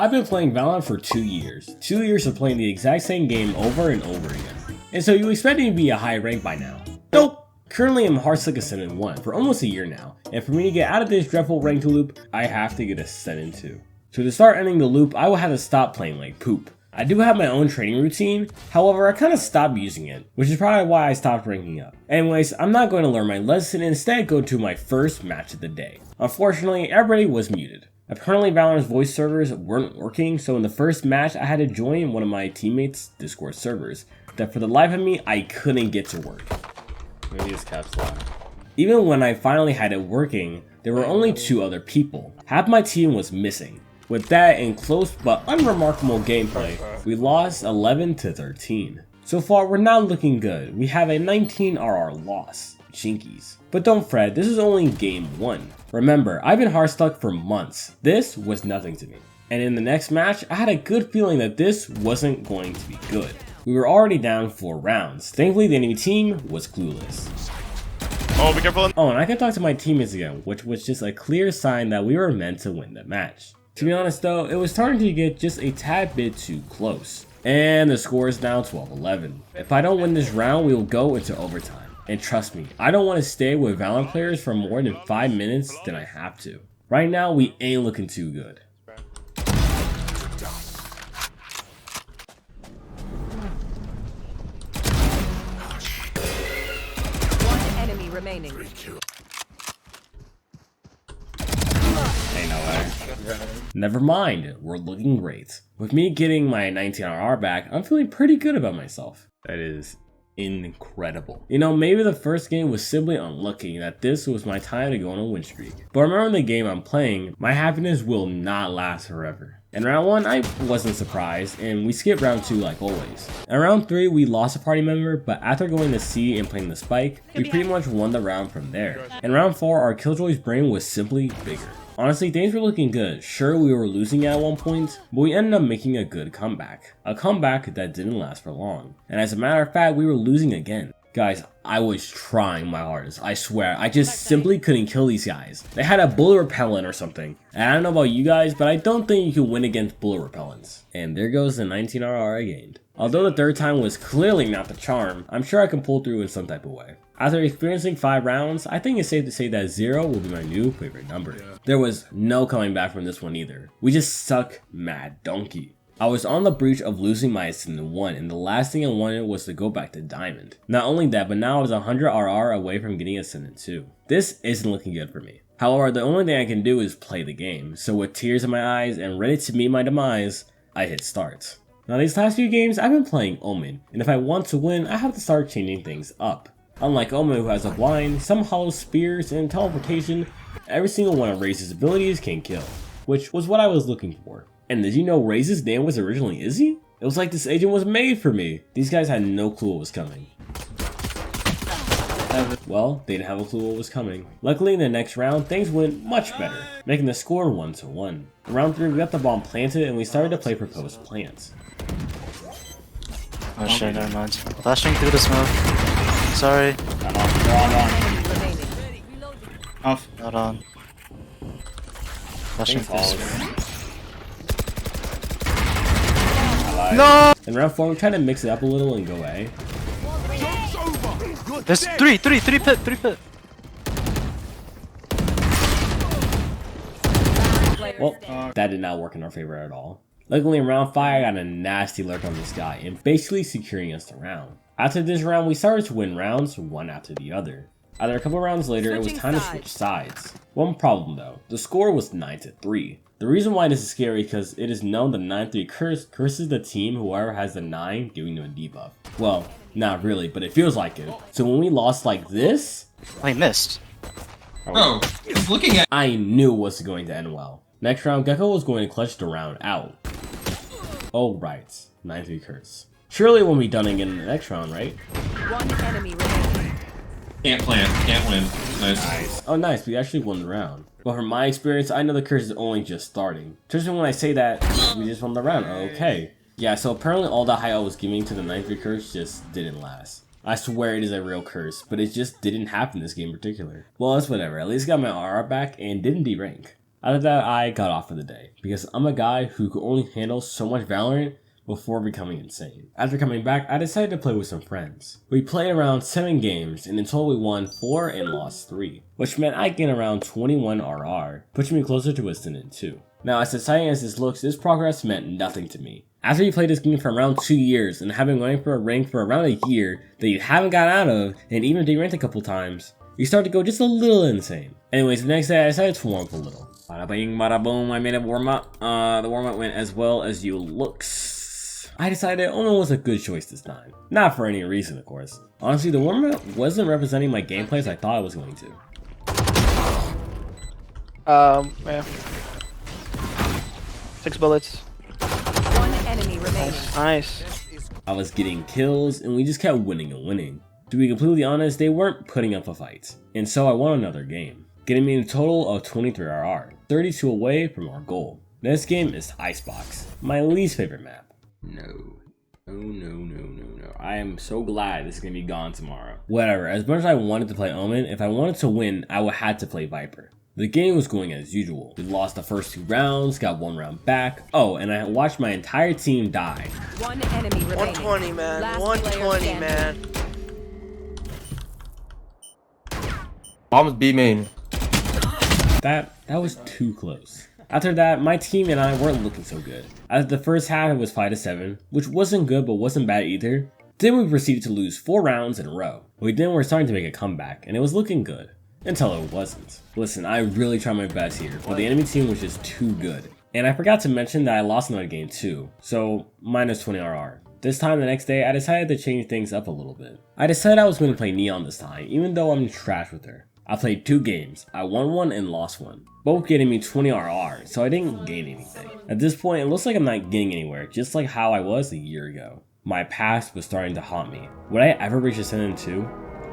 I've been playing Valorant for 2 years. 2 years of playing the exact same game over and over again. And so you expect me to be a high rank by now. Nope! Currently I'm Hardstick Ascendant 1 for almost a year now, and for me to get out of this dreadful ranked loop, I have to get Ascendant 2. So to start ending the loop, I will have to stop playing like poop. I do have my own training routine, however I kinda stopped using it, which is probably why I stopped ranking up. Anyways, I'm not going to learn my lesson and instead go to my first match of the day. Unfortunately, everybody was muted. Apparently Valorant's voice servers weren't working, so in the first match I had to join one of my teammates' Discord servers that for the life of me I couldn't get to work. Maybe it's caps lock. Even when I finally had it working, there were only 2 other people. Half my team was missing. With that and close but unremarkable gameplay, we lost 11-13. So far we're not looking good. We have a 19 RR loss. Jinkies. But don't fret, this is only game 1. Remember, I've been hard stuck for months. This was nothing to me. And in the next match, I had a good feeling that this wasn't going to be good. We were already down 4 rounds. Thankfully, the enemy team was clueless. Oh, be careful. Oh, and I could talk to my teammates again, which was just a clear sign that we were meant to win the match. To be honest though, it was starting to get just a tad bit too close. And the score is now 12-11. If I don't win this round, we will go into overtime. And trust me, I don't want to stay with Valorant players for more than 5 minutes than I have to. Right now, we ain't looking too good. One enemy remaining. Ain't no way. Never mind, we're looking great. With me getting my 19 RR back, I'm feeling pretty good about myself. That is incredible. You know, maybe the first game was simply unlucky that this was my time to go on a win streak. But remember the game I'm playing, my happiness will not last forever. In round 1, I wasn't surprised, and we skipped round 2 like always. In round 3, we lost a party member, but after going to C and playing the spike, we pretty much won the round from there. In round 4, our Killjoy's brain was simply bigger. Honestly, things were looking good. Sure, we were losing at one point, but we ended up making a good comeback. A comeback that didn't last for long. And as a matter of fact, we were losing again. Guys, I was trying my hardest. I swear, I just simply couldn't kill these guys. They had a bullet repellent or something. And I don't know about you guys, but I don't think you can win against bullet repellents. And there goes the 19 RR I gained. Although the third time was clearly not the charm, I'm sure I can pull through in some type of way. After experiencing 5 rounds, I think it's safe to say that 0 will be my new favorite number. There was no coming back from this one either. We just suck mad donkey. I was on the breach of losing my Ascendant 1, and the last thing I wanted was to go back to Diamond. Not only that, but now I was 100 RR away from getting Ascendant 2. This isn't looking good for me. However, the only thing I can do is play the game, so with tears in my eyes and ready to meet my demise, I hit start. Now these last few games, I've been playing Omen, and if I want to win, I have to start changing things up. Unlike Omen, who has a blind, some hollow spears, and teleportation, every single one of Raze's abilities can kill, which was what I was looking for. And did you know Raze's name was originally Izzy? It was like this agent was made for me. These guys had no clue what was coming. Well, they didn't have a clue what was coming. Luckily in the next round, things went much better, making the score 1-1. In round 3, we got the bomb planted and we started to play proposed plants. Oh shit, never mind. Flashing through the smoke. Sorry. Not on, they're all on. Off. Not on. Flashing through the smoke. No! In round 4, we tried to mix it up a little and go A. There's 3 pit. Well, that did not work in our favor at all. Luckily in round 5, I got a nasty lurk on this guy and basically securing us the round. After this round, we started to win rounds one after the other. After a couple rounds later, it was time to switch sides. One problem though, the score was 9-3. The reason why this is scary is because it is known the 9-3 curses the team whoever has the 9 giving them a debuff. Well, not really, but it feels like it. So when we lost like this... I missed. Oh, it's looking at... I knew it was going to end well. Next round, Gecko was going to clutch the round out. Oh right, 9-3 curse. Surely it won't be done again in the next round, right? One enemy remaining. Can't plant, can't win. Nice. Oh nice, we actually won the round. But from my experience, I know the curse is only just starting. Especially when I say that, we just won the round, okay. Yeah, so apparently all the hype I was giving to the 9-3 curse just didn't last. I swear it is a real curse, but it just didn't happen this game in particular. Well, that's whatever, at least I got my RR back and didn't derank. After that, I got off for the day because I'm a guy who could only handle so much Valorant before becoming insane. After coming back, I decided to play with some friends. We played around 7 games, and in total we won 4 and lost 3, which meant I gained around 21 RR, pushing me closer to Ascendant 2. Now, as exciting as this looks, this progress meant nothing to me. After you play this game for around 2 years and having running for a rank for around a year that you haven't got out of, and even deranked a couple times, you start to go just a little insane. Anyways, the next day I decided to warm up a little. Bada bing, bada boom, I made a warm up. The warm up went as well as you looks. I decided Omen was a good choice this time. Not for any reason, of course. Honestly, the warm up wasn't representing my gameplay as I thought it was going to. Yeah. 6 bullets. One enemy remaining. Nice. I was getting kills, and we just kept winning and winning. To be completely honest, they weren't putting up a fight, and so I won another game, getting me a total of 23 RR, 32 away from our goal. Next game is Icebox, my least favorite map. No. I am so glad this is gonna be gone tomorrow. Whatever, as much as I wanted to play Omen, if I wanted to win, I would have to play Viper. The game was going as usual. We lost the first 2 rounds, got 1 round back. Oh, and I watched my entire team die. One enemy remaining. 120, man. Last 120, player man. Bomb's B main. That was too close. After that, my team and I weren't looking so good. After the first half, it was 5-7, which wasn't good but wasn't bad either. Then we proceeded to lose 4 rounds in a row. We then were starting to make a comeback, and it was looking good. Until it wasn't. Listen, I really tried my best here, but the enemy team was just too good. And I forgot to mention that I lost another game too, so minus 20 RR. This time the next day, I decided to change things up a little bit. I decided I was going to play Neon this time, even though I'm trash with her. I played 2 games, I won 1 and lost 1, both getting me 20 RR, so I didn't gain anything. At this point, it looks like I'm not getting anywhere, just like how I was a year ago. My past was starting to haunt me. Would I ever reach Ascendant 2?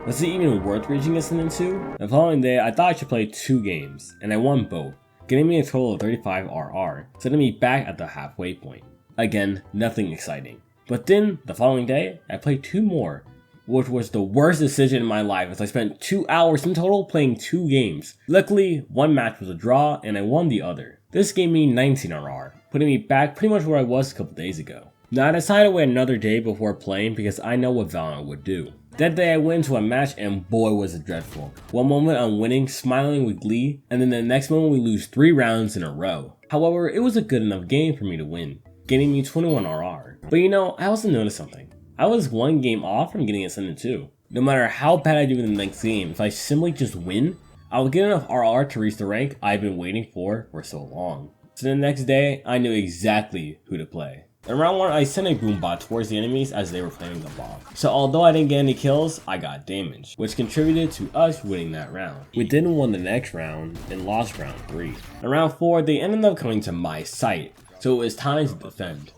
Was it even worth reaching Ascendant 2? The following day, I thought I should play 2 games, and I won both, getting me a total of 35 RR, setting me back at the halfway point. Again, nothing exciting. But then, the following day, I played 2 more, which was the worst decision in my life as I spent 2 hours in total playing 2 games. Luckily, 1 match was a draw, and I won the other. This gave me 19 RR, putting me back pretty much where I was a couple days ago. Now I decided to wait another day before playing because I know what Valorant would do. That day I went into a match and boy was it dreadful. One moment I'm winning, smiling with glee, and then the next moment we lose 3 rounds in a row. However, it was a good enough game for me to win, getting me 21 RR. But you know, I also noticed something. I was 1 game off from getting Ascendant 2. No matter how bad I do in the next game, if I simply just win, I will get enough RR to reach the rank I've been waiting for so long. So the next day, I knew exactly who to play. In round 1, I sent a boom bot towards the enemies as they were playing the Blob. So although I didn't get any kills, I got damage, which contributed to us winning that round. We then won the next round and lost round 3. In round 4, they ended up coming to my site, so it was time to defend.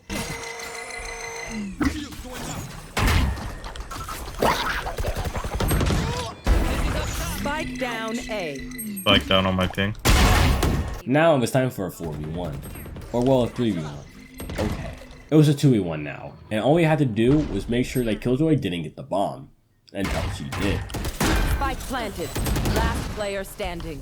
Spike down A. Spike down on my ping. Now it was time for a 4v1. Or well, a 3v1. Okay. It was a 2v1 now, and all we had to do was make sure that Killjoy didn't get the bomb. Until she did. Spike planted. Last player standing.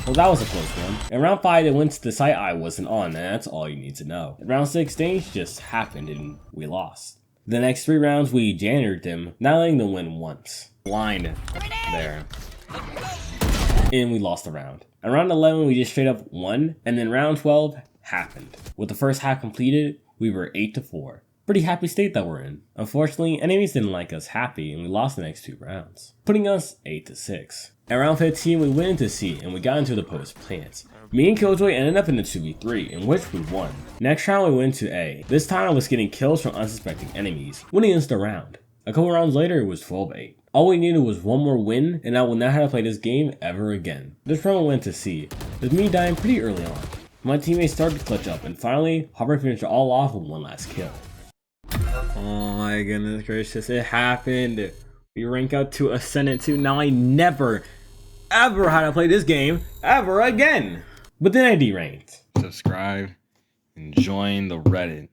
Well, that was a close one. In round 5, they went to the site I wasn't on, and that's all you need to know. In round 6, things just happened and we lost. The next 3 rounds, we janitored them, not letting them win once. Blind there. And we lost the round. In round 11, we just straight up won, and then round 12 happened. With the first half completed, we were 8-4. Pretty happy state that we're in. Unfortunately, enemies didn't like us happy, and we lost the next 2 rounds, putting us 8-6. At round 15, we went into C, and we got into the post plant. Me and Killjoy ended up in a 2v3, in which we won. Next round, we went to A. This time, I was getting kills from unsuspecting enemies, winning us the round. A couple rounds later, it was 12-8. All we needed was 1 more win, and I will not have to play this game ever again. This round went to C, with me dying pretty early on. My teammates started to clutch up, and finally, Hopper finished it all off with 1 last kill. Oh my goodness gracious, it happened. We rank up to Ascendant 2. Now I never, ever had to play this game ever again. But then I deranked. Subscribe and join the Reddit.